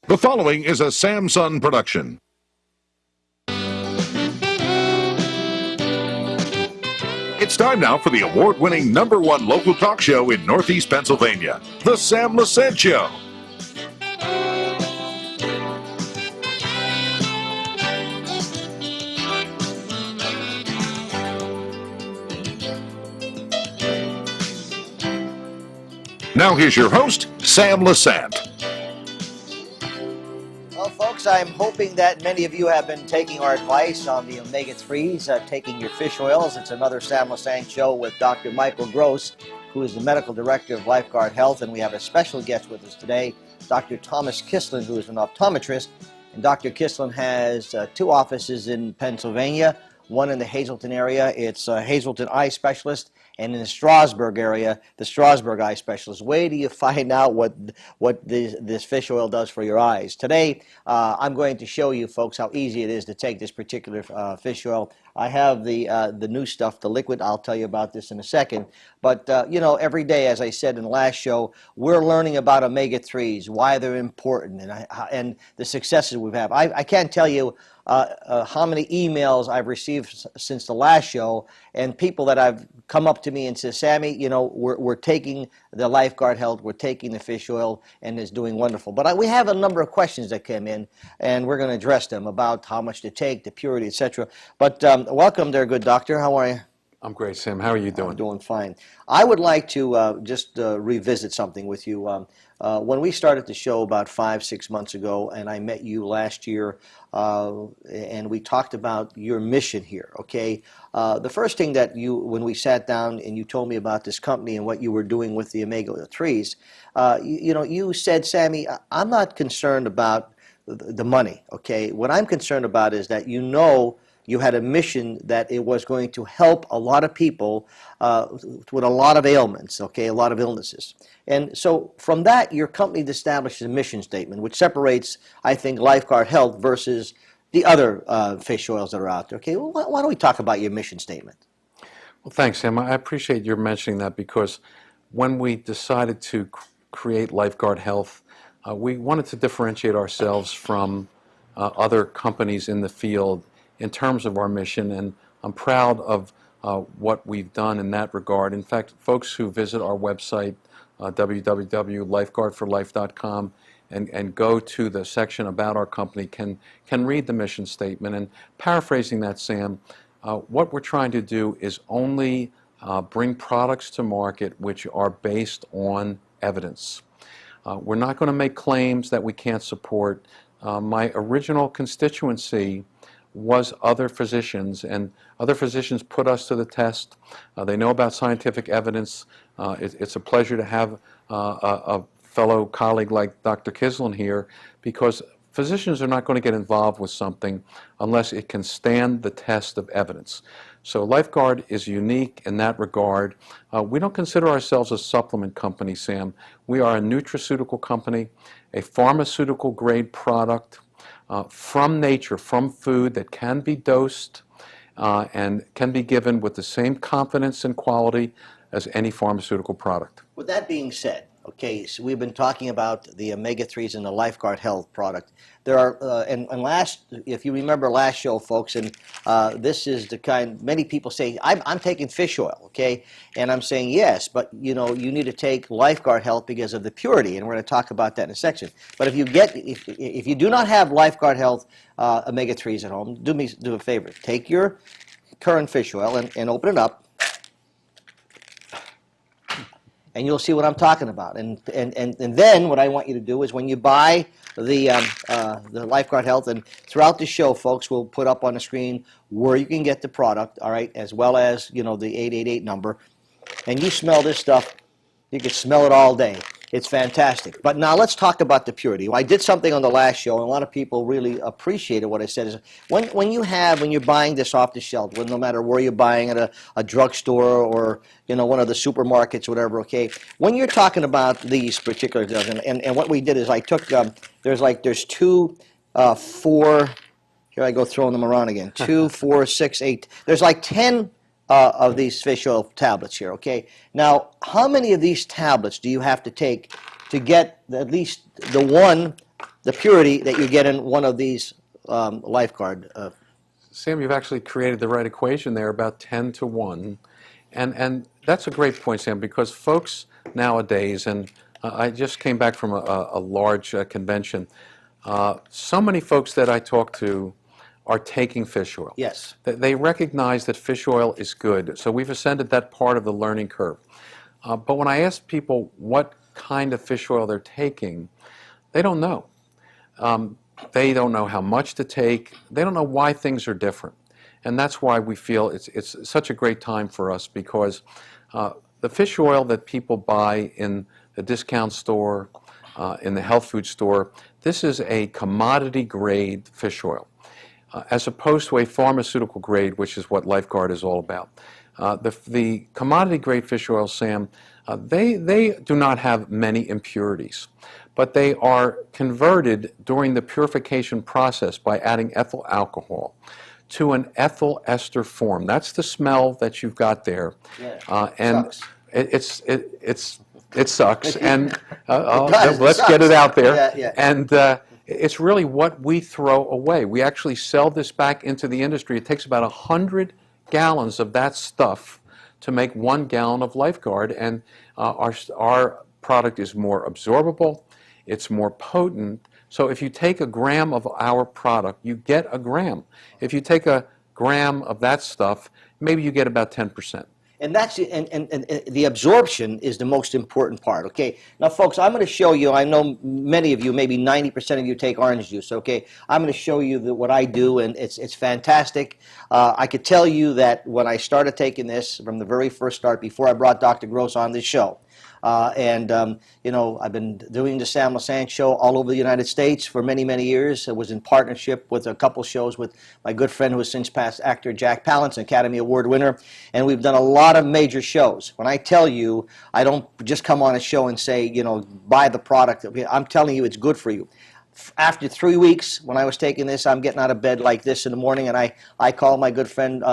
The following is a Samsung production. It's time now for the award-winning #1 local talk show in Northeast Pennsylvania, The Sam Lesante Show. Now here's your host, Sam Lesante. Well, folks, I'm hoping that many of you have been taking our advice on the omega-3s, taking your fish oils. It's another Sam Lesante show with Dr. Michael Gross, who is the medical director of LifeGuard Health, and we have a special guest with us today, Dr. Thomas Kislan, who is an optometrist. And Dr. Kislan has two offices in Pennsylvania, one in the Hazleton area. It's a Hazleton eye specialist, and in the Strasburg area, the Strasburg eye specialist. Where do you find out what this fish oil does for your eyes? Today, I'm going to show you, folks, how easy it is to take this particular fish oil. I have the new stuff, the liquid. I'll tell you about this in a second. But, you know, every day, as I said in the last show, we're learning about omega-3s, why they're important, and the successes we've had. I can't tell you how many emails I've received since the last show, and people that have come up to me and said, Sammy, you know, we're taking the LifeGuard Health, we're taking the fish oil, and it's doing wonderful. But we have a number of questions that came in, and we're going to address them about how much to take, the purity, etc. But welcome there, good doctor. How are you? I'm great, Sam. How are you doing? I'm doing fine. I would like to just revisit something with you. When we started the show about 5-6 months ago, and I met you last year, and we talked about your mission here, okay? The first thing that when we sat down and you told me about this company and what you were doing with the omega-3s, you said, Sammy, I'm not concerned about the money, okay? What I'm concerned about is that you had a mission that it was going to help a lot of people with a lot of ailments, okay, a lot of illnesses. And so from that, your company established a mission statement, which separates, I think, LifeGuard Health versus the other fish oils that are out there. Okay, well, why don't we talk about your mission statement? Well, thanks, Sam. I appreciate your mentioning that because when we decided to create LifeGuard Health, we wanted to differentiate ourselves from other companies in the field in terms of our mission, and I'm proud of what we've done in that regard. In fact, folks who visit our website, www.lifeguardforlife.com, and go to the section about our company can read the mission statement. And paraphrasing that, Sam, what we're trying to do is only bring products to market which are based on evidence. We're not going to make claims that we can't support. My original constituency was other physicians, and other physicians put us to the test. They know about scientific evidence. It's a pleasure to have a fellow colleague like Dr. Kislan here, because physicians are not going to get involved with something unless it can stand the test of evidence. So LifeGuard is unique in that regard. We don't consider ourselves a supplement company, Sam. We are a nutraceutical company, a pharmaceutical grade product from nature, from food that can be dosed and can be given with the same confidence and quality as any pharmaceutical product. With that being said, okay, so we've been talking about the omega-3s and the LifeGuard Health product. There are, if you remember last show, folks, and this is the kind, many people say, I'm taking fish oil, okay? And I'm saying, yes, but, you know, you need to take LifeGuard Health because of the purity, and we're going to talk about that in a section. But if you do not have LifeGuard Health omega-3s at home, do a favor. Take your current fish oil and open it up, and you'll see what I'm talking about. And then what I want you to do is when you buy the LifeGuard Health, and throughout the show, folks, we'll put up on the screen where you can get the product, all right, as well as, you know, the 888 number. And you smell this stuff, you can smell it all day. It's fantastic. But now let's talk about the purity. I did something on the last show, and a lot of people really appreciated what I said. Is when you're buying this off the shelf, no matter where you're buying at a drugstore or, you know, one of the supermarkets, whatever, okay, when you're talking about these particular drugs, and what we did is I took, there's 2, 4, here I go throwing them around again, 2, 4, 6, 8, there's like 10 of these fish oil tablets here, okay? Now, how many of these tablets do you have to take to get at least the one the purity that you get in one of these LifeGuard. Sam, you've actually created the right equation there, about 10 to 1. And that's a great point, Sam, because folks nowadays, and I just came back from a large convention, so many folks that I talk to are taking fish oil. Yes. They recognize that fish oil is good, so we've ascended that part of the learning curve. But when I ask people what kind of fish oil they're taking, they don't know. They don't know how much to take. They don't know why things are different. And that's why we feel it's such a great time for us, because the fish oil that people buy in the discount store, in the health food store, this is a commodity grade fish oil, as opposed to a pharmaceutical grade, which is what LifeGuard is all about. The commodity grade fish oil, Sam, they do not have many impurities, but they are converted during the purification process by adding ethyl alcohol to an ethyl ester form. That's the smell that you've got there. Yeah, and sucks. it sucks. And It get it sucks. out there. Yeah, yeah. And it's really what we throw away. We actually sell this back into the industry. It takes about 100 gallons of that stuff to make 1 gallon of LifeGuard. And our product is more absorbable. It's more potent. So if you take a gram of our product, you get a gram. If you take a gram of that stuff, maybe you get about 10%. And that's and the absorption is the most important part. Okay, now folks, I'm going to show you. I know many of you, maybe 90% of you, take orange juice. Okay, I'm going to show you what I do, and it's fantastic. I could tell you that when I started taking this from the very first start, before I brought Dr. Gross on this show. You know, I've been doing the Sam Lesante show all over the United States for many, many years. I was in partnership with a couple shows with my good friend who has since passed, actor Jack Palance, an Academy Award winner, and we've done a lot of major shows. When I tell you, I don't just come on a show and say, you know, buy the product. I'm telling you it's good for you. After 3 weeks, when I was taking this, I'm getting out of bed like this in the morning, and I call my good friend,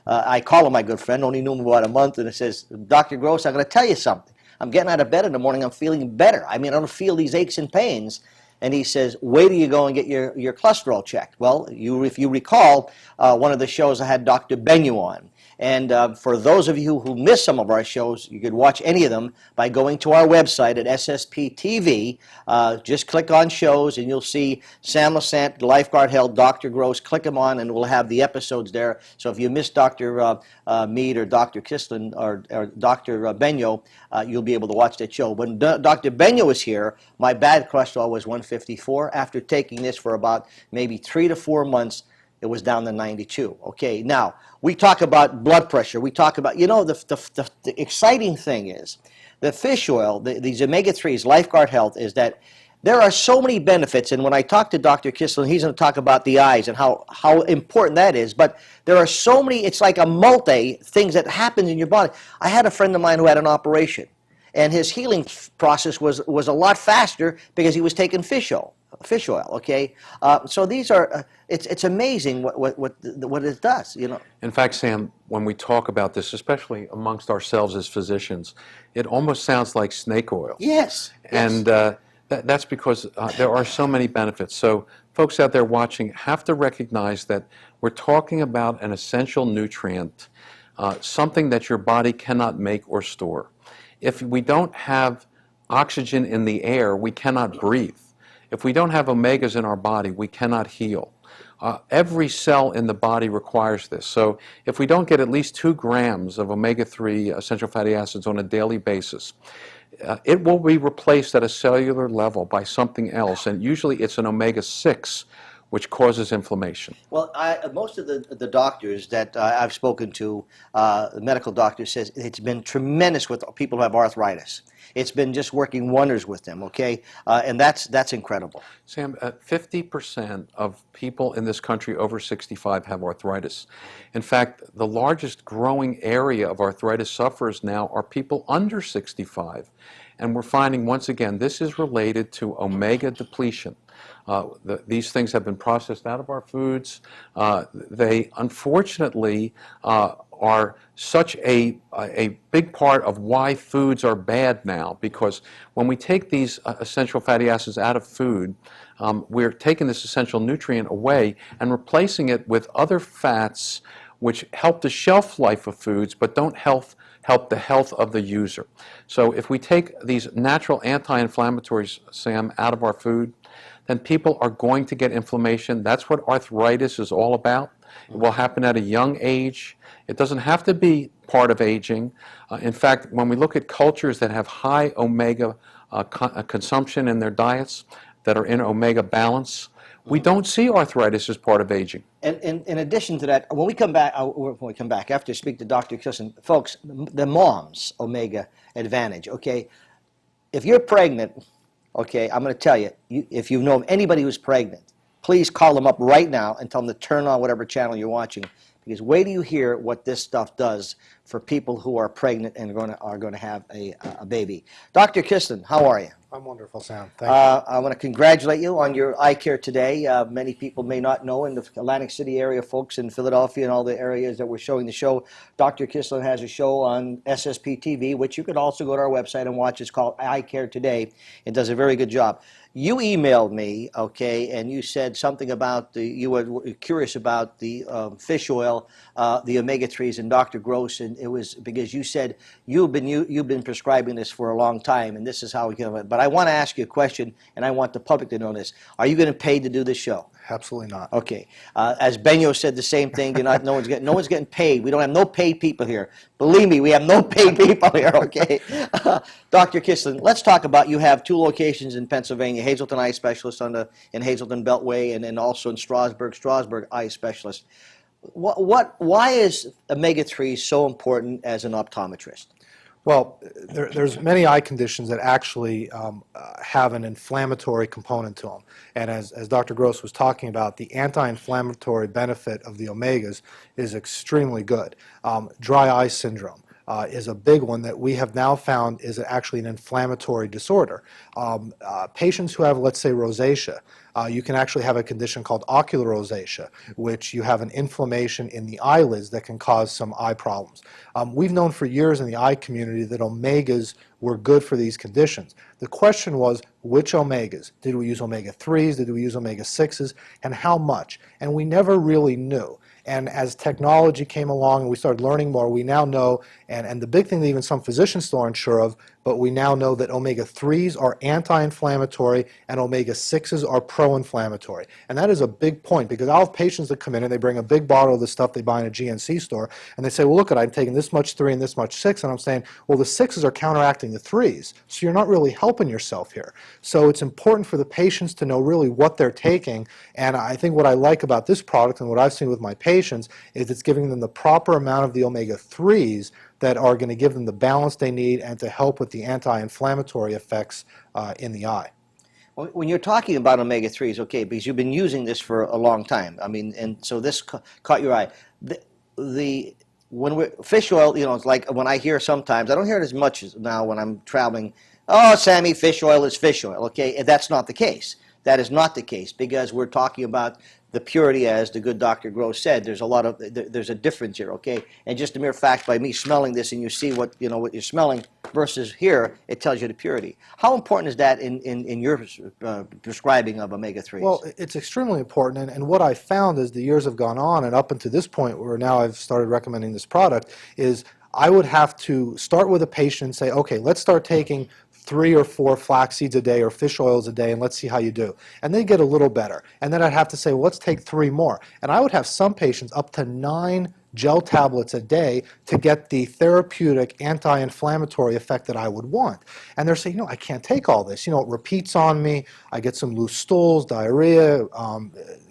I call him my good friend, only knew him about a month, and it says, Dr. Gross, I'm going to tell you something. I'm getting out of bed in the morning, I'm feeling better. I mean, I don't feel these aches and pains. And he says, wait till you go and get your cholesterol checked. Well, if you recall, one of the shows I had Dr. Benyu on. And for those of you who missed some of our shows, you could watch any of them by going to our website at SSP TV. Just click on shows and you'll see Sam Lesante, LifeGuard Health, Dr. Gross. Click them on and we'll have the episodes there. So if you missed Dr. Mead or Dr. Kislan or Dr. Benyo, you'll be able to watch that show. When Dr. Benyo was here, my bad cholesterol was 154. After taking this for about maybe 3 to 4 months, it was down to 92. Okay, now we talk about blood pressure. We talk about, you know, the exciting thing is the fish oil, these omega-3s, LifeGuard Health, is that there are so many benefits. And when I talk to Dr. Kislan, he's going to talk about the eyes and how important that is. But there are so many, it's like a multi things that happen in your body. I had a friend of mine who had an operation, and his healing process was a lot faster because he was taking fish oil. Okay, so these are it's amazing what it does, you know. In fact, Sam, when we talk about this, especially amongst ourselves as physicians, it almost sounds like snake oil. Yes. And that's because there are so many benefits. So folks out there watching have to recognize that we're talking about an essential nutrient, something that your body cannot make or store. If we don't have oxygen in the air, we cannot breathe. If we don't have omegas in our body, we cannot heal. Every cell in the body requires this. So if we don't get at least 2 grams of omega-3 essential fatty acids on a daily basis, it will be replaced at a cellular level by something else, and usually it's an omega-6, which causes inflammation. Well, most of the doctors that I've spoken to, the medical doctors, says it's been tremendous with people who have arthritis. It's been just working wonders with them, okay? And that's incredible. Sam, 50% of people in this country over 65 have arthritis. In fact, the largest growing area of arthritis sufferers now are people under 65. And we're finding, once again, this is related to omega depletion. These things have been processed out of our foods. They unfortunately are such a big part of why foods are bad now, because when we take these essential fatty acids out of food, we're taking this essential nutrient away and replacing it with other fats which help the shelf life of foods but don't help the health of the user. So if we take these natural anti-inflammatories, Sam, out of our food, then people are going to get inflammation. That's what arthritis is all about. It will happen at a young age. It doesn't have to be part of aging. In fact, when we look at cultures that have high omega consumption in their diets, that are in omega balance, we don't see arthritis as part of aging. And in addition to that, when we come back, after I speak to Dr. Kislan, folks, the mom's omega advantage, okay? If you're pregnant, okay, I'm going to tell you, if you know of anybody who's pregnant, please call them up right now and tell them to turn on whatever channel you're watching, because wait till you hear what this stuff does for people who are pregnant and are going to have a baby. Dr. Kislan, how are you? I'm wonderful, Sam. Thank you. I want to congratulate you on your eye care today. Many people may not know in the Atlantic City area, folks in Philadelphia and all the areas that we're showing the show. Dr. Kislan has a show on SSP TV, which you could also go to our website and watch. It's called Eye Care Today. It does a very good job. You emailed me, okay, and you said something about you were curious about the fish oil, the omega-3s, and Dr. Gross, and it was because you said you've been prescribing this for a long time, and this is how we get it. But I want to ask you a question, and I want the public to know this. Are you going to pay to do this show? Absolutely not. Okay. As Benyo said the same thing. No one's getting paid. We don't have no paid people here. Believe me, we have no paid people here. Okay. Dr. Kislan, let's talk about. You have 2 locations in Pennsylvania: Hazleton Eye Specialist in Hazleton Beltway, and then also in Strasburg Eye Specialist. Why is omega-3 so important as an optometrist? Well, there's many eye conditions that actually have an inflammatory component to them. And as Dr. Gross was talking about, the anti-inflammatory benefit of the omegas is extremely good. Dry eye syndrome is a big one that we have now found is actually an inflammatory disorder. Patients who have, let's say, rosacea, you can actually have a condition called ocular rosacea, which you have an inflammation in the eyelids that can cause some eye problems. We've known for years in the eye community that omegas were good for these conditions. The question was, which omegas? Did we use omega-3s? Did we use omega-6s? And how much? And we never really knew. And as technology came along and we started learning more, we now know, and the big thing that even some physicians still aren't sure of, but we now know that omega-3s are anti-inflammatory and omega-6s are pro-inflammatory. And that is a big point, because I'll have patients that come in and they bring a big bottle of the stuff they buy in a GNC store, and they say, well, look, I'm taking this much 3 and this much 6, and I'm saying, well, the 6s are counteracting the 3s, so you're not really helping yourself here. So it's important for the patients to know really what they're taking, and I think what I like about this product and what I've seen with my patients is it's giving them the proper amount of the omega-3s that are going to give them the balance they need and to help with the anti-inflammatory effects in the eye. When you're talking about omega-3s, okay, because you've been using this for a long time, I mean, and so this caught your eye. Fish oil, it's like when I hear sometimes, I don't hear it as much as now when I'm traveling, oh, Sammy, fish oil is fish oil, okay? And that's not the case. That is not the case, because we're talking about the purity, as the good Dr. Gross said. There's a difference here, okay? And just the mere fact by me smelling this, and you see what you're smelling versus here, it tells you the purity. How important is that in your prescribing of omega-3s? Well, it's extremely important, and what I found as the years have gone on, and up until this point where now I've started recommending this product, is I would have to start with a patient and say, okay, let's start taking 3 or 4 flax seeds a day or fish oils a day, and let's see how you do. And they get a little better. And then I'd have to say, well, let's take 3 more. And I would have some patients up to 9 gel tablets a day to get the therapeutic anti-inflammatory effect that I would want. And they're saying, I can't take all this. It repeats on me. I get some loose stools, diarrhea,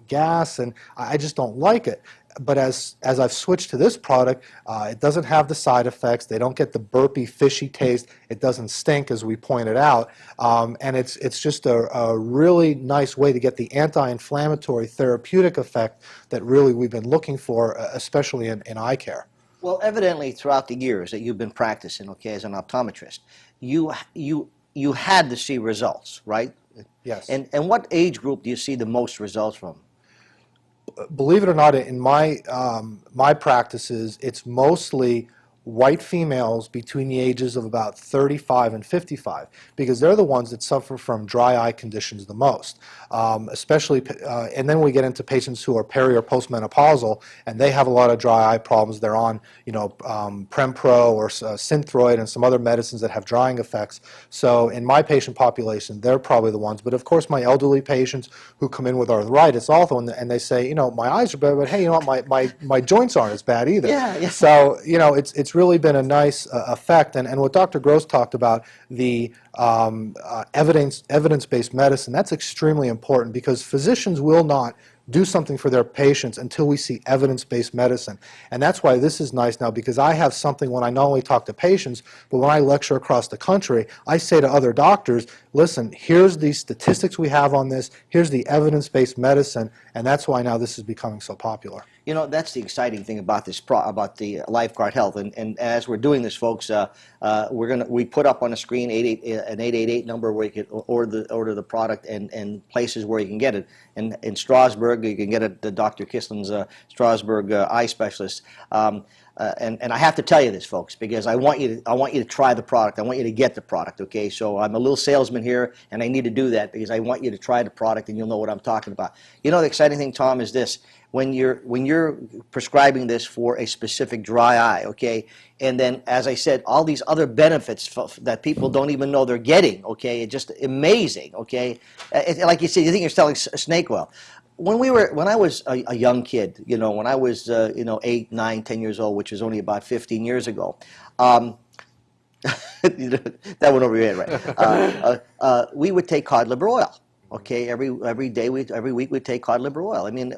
gas, and I just don't like it. But as I've switched to this product, it doesn't have the side effects. They don't get the burpy, fishy taste. It doesn't stink, as we pointed out. And it's just a really nice way to get the anti-inflammatory therapeutic effect that really we've been looking for, especially in eye care. Well, evidently, throughout the years that you've been practicing, okay, as an optometrist, you had to see results, right? Yes. And what age group do you see the most results from? Believe it or not, in my practices, it's mostly white females between the ages of about 35 and 55, because they're the ones that suffer from dry eye conditions the most. Especially, and then we get into patients who are peri or postmenopausal, and they have a lot of dry eye problems. They're on, Prempro or Synthroid and some other medicines that have drying effects. So in my patient population, they're probably the ones. But of course, my elderly patients who come in with arthritis also, and they say, my eyes are bad, but hey, my joints aren't as bad either. Yeah. So, it's really been a nice effect. And what Dr. Gross talked about, the evidence-based medicine, that's extremely important, because physicians will not do something for their patients until we see evidence-based medicine. And that's why this is nice now, because I have something when I not only talk to patients, but when I lecture across the country, I say to other doctors, listen, here's the statistics we have on this, here's the evidence-based medicine, and that's why now this is becoming so popular. That's the exciting thing about about the LifeGuard Health. And as we're doing this, folks, we put up on the screen an 888 number where you can order the product, and places where you can get it. And in Strasbourg, you can get it at Dr. Kislan's Strasbourg eye specialist. And I have to tell you this, folks, because I want you to try the product. I want you to get the product. Okay, so I'm a little salesman here, and I need to do that because I want you to try the product, and you'll know what I'm talking about. The exciting thing, Tom, is this: when you're prescribing this for a specific dry eye, okay, and then, as I said, all these other benefits that people don't even know they're getting, okay, it's just amazing, okay. Like you said, you think you're selling snake oil. When I was a young kid, when I was 8, 9, 10 years old, which was only about 15 years ago, that went over your head, right? We would take cod liver oil. Okay, every week we take cod liver oil. I mean,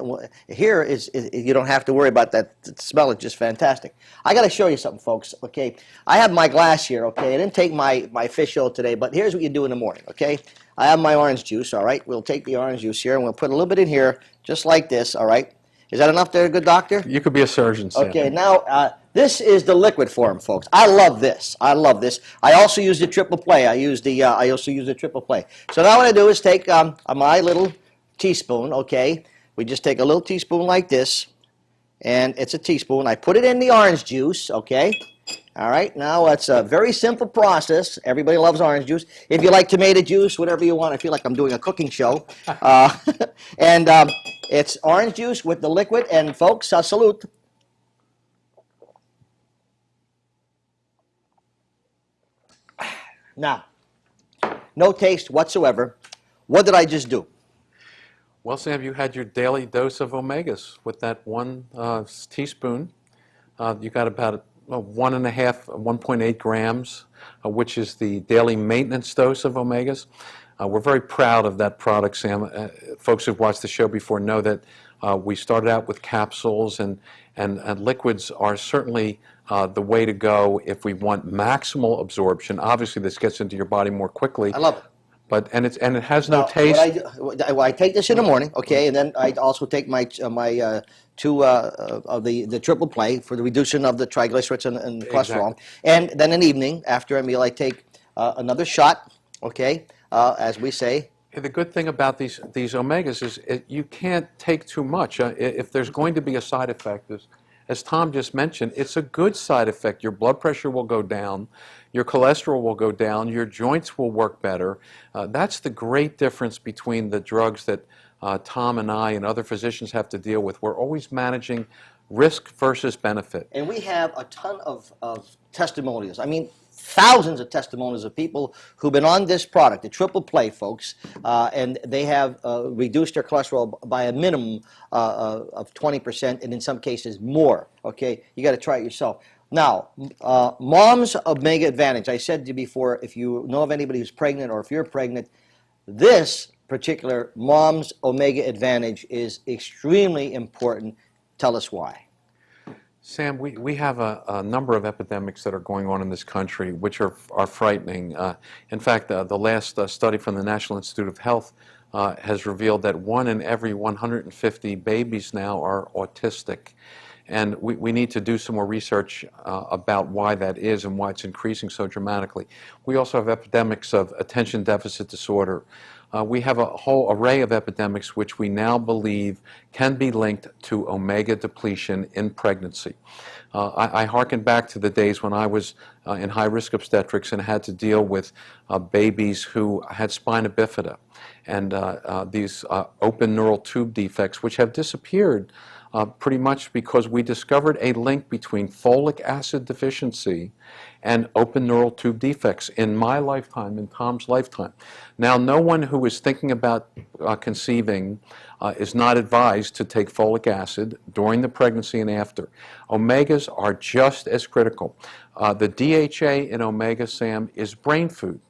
here you don't have to worry about that. The smell is just fantastic. I got to show you something, folks. Okay, I have my glass here. Okay, I didn't take my fish oil today, but here's what you do in the morning. Okay, I have my orange juice. All right, we'll take the orange juice here and we'll put a little bit in here, just like this. All right, is that enough there, good doctor? You could be a surgeon, Sam. Okay, now this is the liquid form, folks. I love this. I love this. I also use the triple play. I also use the triple play. So now what I do is take my little teaspoon. Okay, we just take a little teaspoon like this, and it's a teaspoon. I put it in the orange juice. Okay. All right, now it's a very simple process. Everybody loves orange juice. If you like tomato juice, whatever you want. I feel like I'm doing a cooking show. And it's orange juice with the liquid. And folks, salute. Now, no taste whatsoever. What did I just do? Well, Sam, you had your daily dose of omegas with that one teaspoon. You got about 1.8 grams, which is the daily maintenance dose of omegas. We're very proud of that product, Sam. Folks who've watched the show before know that we started out with capsules, and liquids are certainly the way to go if we want maximal absorption. Obviously, this gets into your body more quickly. I love it. But it has no taste. I take this in the morning, okay, and then I also take my two of the triple play for the reduction of the triglycerides and cholesterol, Exactly. and then in the evening after a meal I take another shot, okay, as we say. The good thing about these omegas is you can't take too much. If there's going to be a side effect, as Tom just mentioned, it's a good side effect. Your blood pressure will go down, your cholesterol will go down, your joints will work better. That's the great difference between the drugs that Tom and I and other physicians have to deal with. We're always managing risk versus benefit. And we have a ton of testimonials. I mean, thousands of testimonials of people who've been on this product, the triple play, folks, and they have reduced their cholesterol by a minimum of 20%, and in some cases more. Okay, you got to try it yourself. Now, Mom's Omega Advantage. I said to you before, if you know of anybody who's pregnant or if you're pregnant, this particular Mom's Omega Advantage is extremely important. Tell us why. Sam, we have a number of epidemics that are going on in this country which are frightening. In fact, the last study from the National Institute of Health has revealed that 1 in every 150 babies now are autistic. And we need to do some more research about why that is and why it's increasing so dramatically. We also have epidemics of attention deficit disorder, we have a whole array of epidemics which we now believe can be linked to omega depletion in pregnancy. I hearken back to the days when I was in high-risk obstetrics and had to deal with babies who had spina bifida and these open neural tube defects, which have disappeared pretty much because we discovered a link between folic acid deficiency and open neural tube defects in my lifetime, in Tom's lifetime. Now, no one who is thinking about conceiving is not advised to take folic acid during the pregnancy and after. Omegas are just as critical. The DHA in omega, Sam, is brain food.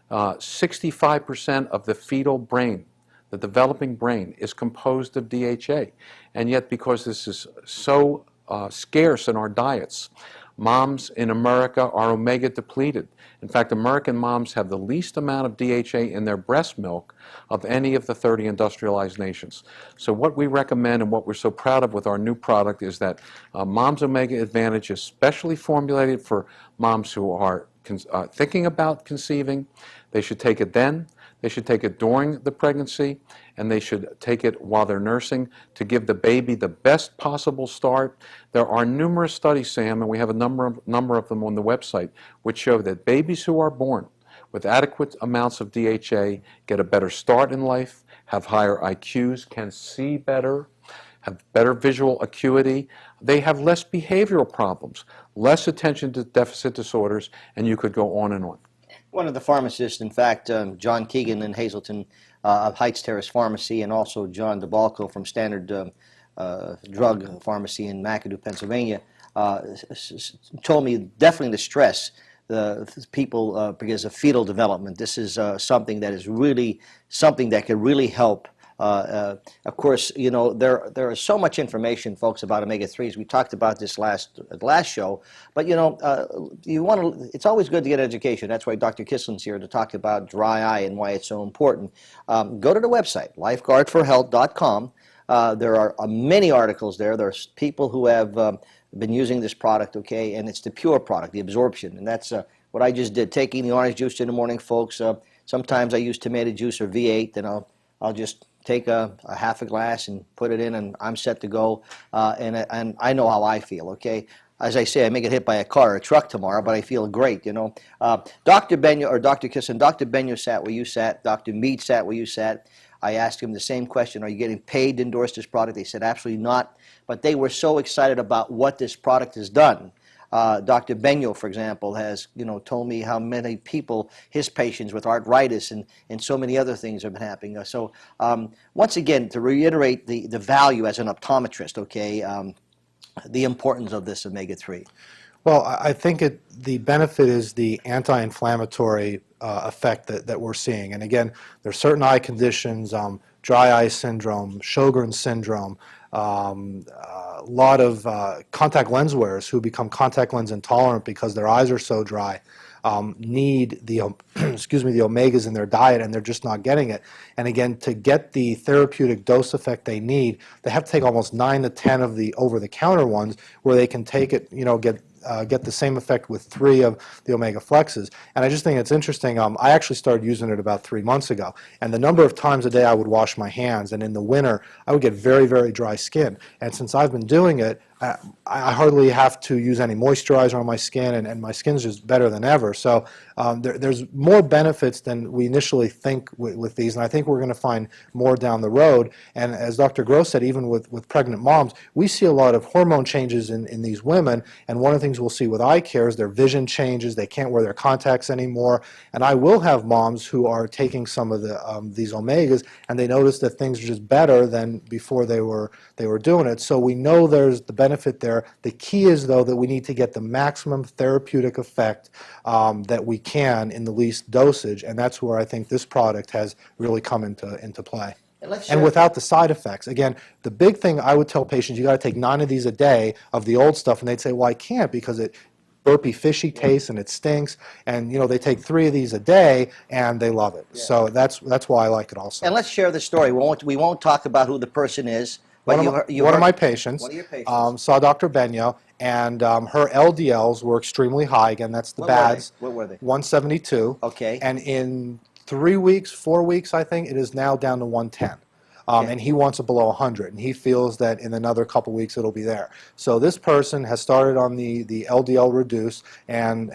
65% of the fetal brain, the developing brain, is composed of DHA. And yet, because this is so scarce in our diets, moms in America are omega depleted. In fact, American moms have the least amount of DHA in their breast milk of any of the 30 industrialized nations. So what we recommend and what we're so proud of with our new product is that Mom's Omega Advantage is specially formulated for moms who are thinking about conceiving. They should take it then, they should take it during the pregnancy, and they should take it while they're nursing to give the baby the best possible start. There are numerous studies, Sam, and we have a number of them on the website, which show that babies who are born with adequate amounts of DHA get a better start in life, have higher IQs, can see better, have better visual acuity. They have less behavioral problems, less attention to deficit disorders, and you could go on and on. One of the pharmacists, in fact, John Keegan in Hazleton of Heights Terrace Pharmacy, and also John DeBalco from Standard Drug Pharmacy in McAdoo, Pennsylvania, told me definitely to stress the people because of fetal development. This is something that is really something that could really help. Of course, you know, there is so much information, folks, about omega-3s. We talked about this last show, but you know, it's always good to get education. That's why Dr. Kislan's here to talk about dry eye and why it's so important. Go to the website, lifeguardforhealth.com. There are many articles there. There's people who have been using this product, okay, and it's the pure product, the absorption, and that's what I just did, taking the orange juice in the morning, folks. Sometimes I use tomato juice or V8, and I'll just take a half a glass and put it in, and I'm set to go. And I know how I feel, okay? As I say, I may get hit by a car or a truck tomorrow, but I feel great, you know. Dr. Benyo, or Dr. Kislan, Dr. Benyo sat where you sat, Dr. Mead sat where you sat. I asked him the same question, are you getting paid to endorse this product? They said absolutely not, but they were so excited about what this product has done. Dr. Benyo, for example, has told me how many people, his patients with arthritis and so many other things have been happening. So once again, to reiterate the value as an optometrist, okay, the importance of this omega-3. Well, I think the benefit is the anti-inflammatory effect that we're seeing. And again, there are certain eye conditions, dry eye syndrome, Sjogren's syndrome, a lot of contact lens wearers who become contact lens intolerant because their eyes are so dry need the the omegas in their diet, and they're just not getting it. And again, to get the therapeutic dose effect they need, they have to take almost 9 to 10 of the over-the-counter ones, where they can take it, get the same effect with 3 of the omega flexes. And I just think it's interesting. I actually started using it about 3 months ago, and the number of times a day I would wash my hands, and in the winter I would get very, very dry skin. And since I've been doing it, I hardly have to use any moisturizer on my skin, and my skin's just better than ever. So there's more benefits than we initially think with these, and I think we're going to find more down the road. And as Dr. Gross said, even with pregnant moms, we see a lot of hormone changes in these women, and one of the things we'll see with eye care is their vision changes. They can't wear their contacts anymore. And I will have moms who are taking some of these omegas, and they notice that things are just better than before they were doing it. So we know there's the benefit there. The key is, though, that we need to get the maximum therapeutic effect that we can in the least dosage, and that's where I think this product has really come into play. And without the side effects. Again, the big thing I would tell patients, you got to take 9 of these a day of the old stuff, and they'd say, well, I can't because it burpy, fishy taste and it stinks. And they take 3 of these a day and they love it. Yeah. So that's why I like it also. And let's share the story. We won't talk about who the person is. But one of my patients, saw Dr. Benyo, and her LDLs were extremely high. Again, that's the BADs. What were they? 172. Okay. And in 3 weeks, 4 weeks, I think, it is now down to 110. Okay. And he wants it below 100, and he feels that in another couple weeks it'll be there. So this person has started on the LDL reduce and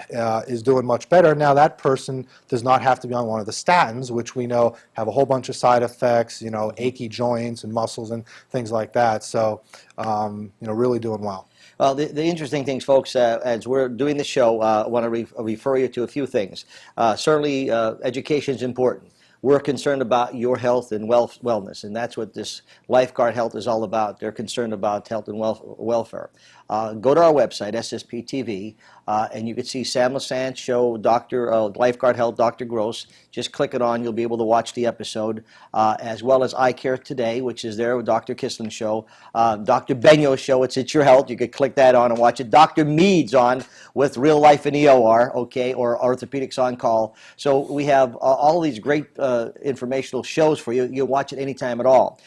is doing much better. Now that person does not have to be on one of the statins, which we know have a whole bunch of side effects, you know, achy joints and muscles and things like that. So, you know, really doing well. Well, the interesting things, folks, as we're doing the show, I want to refer you to a few things. Certainly, education is important. We're concerned about your health and wellness, and that's what this LifeGuard Health is all about. They're concerned about health and welfare. Go to our website, SSP TV, and you can see Sam Lesante show, LifeGuard Health, Dr. Gross. Just click it on. You'll be able to watch the episode, as well as Eye Care Today, which is there with Dr. Kislan show. Dr. Benio's show, It's Your Health. You could click that on and watch it. Dr. Mead's on with Real Life in EOR, okay, or Orthopedics on Call. So we have all these great informational shows for you. You watch it anytime at all.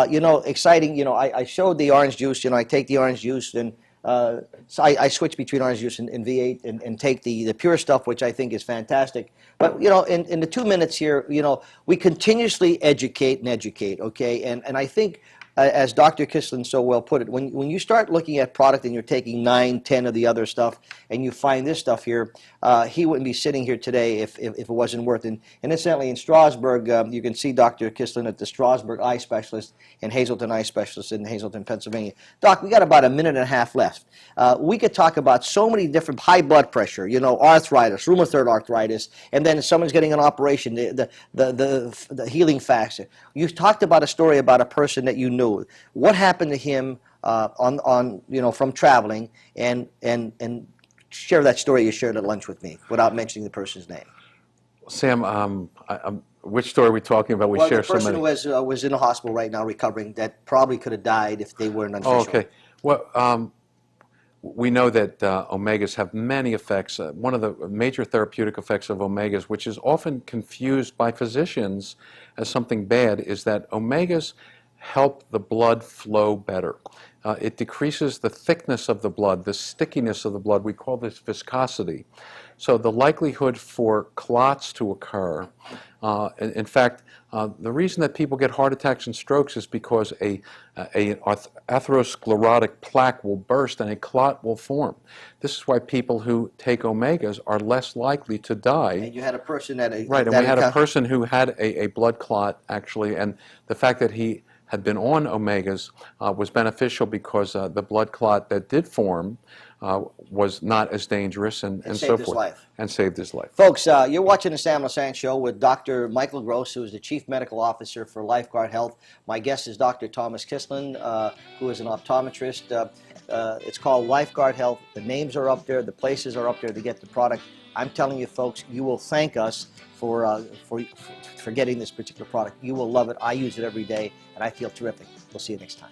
You know, exciting, you know, I showed the orange juice. You know, I take the orange juice and so I switch between orange juice and V8 and take the pure stuff, which I think is fantastic. But, you know, in the 2 minutes here, you know, we continuously educate and educate, okay? And I think, as Dr. Kislan so well put it, when you start looking at product and you're taking 9, 10 of the other stuff, and you find this stuff here, he wouldn't be sitting here today if it wasn't worth it. And incidentally, in Strasburg, you can see Dr. Kislan at the Strasburg Eye Specialist and Hazelton Eye Specialist in Hazelton, Pennsylvania. Doc, we got about a minute and a half left. We could talk about so many different high blood pressure, you know, arthritis, rheumatoid arthritis, and then someone's getting an operation, the healing factor. You talked about a story about a person that you knew. What happened to him on you know, from traveling, and share that story you shared at lunch with me without mentioning the person's name. Sam, which story are we talking about? We Well, share the person so many. who was in the hospital right now recovering that probably could have died if they weren't Oh, unofficial. okay. Well, we know that omegas have many effects. One of the major therapeutic effects of omegas, which is often confused by physicians as something bad, is that omegas help the blood flow better. It decreases the thickness of the blood, the stickiness of the blood. We call this viscosity. So the likelihood for clots to occur, in fact, the reason that people get heart attacks and strokes is because an atherosclerotic plaque will burst and a clot will form. This is why people who take omegas are less likely to die. And you had a person that Right, and we had a person who had a blood clot, actually, and the fact that he had been on omegas was beneficial because the blood clot that did form was not as dangerous and so saved his forth. life. And saved his life. Folks, you're watching the Sam Lesante Show with Dr. Michael Gross, who is the Chief Medical Officer for LifeGuard Health. My guest is Dr. Thomas Kislan, who is an optometrist. It's called LifeGuard Health. The names are up there. The places are up there to get the product. I'm telling you, folks, you will thank us for getting this particular product. You will love it. I use it every day, and I feel terrific. We'll see you next time.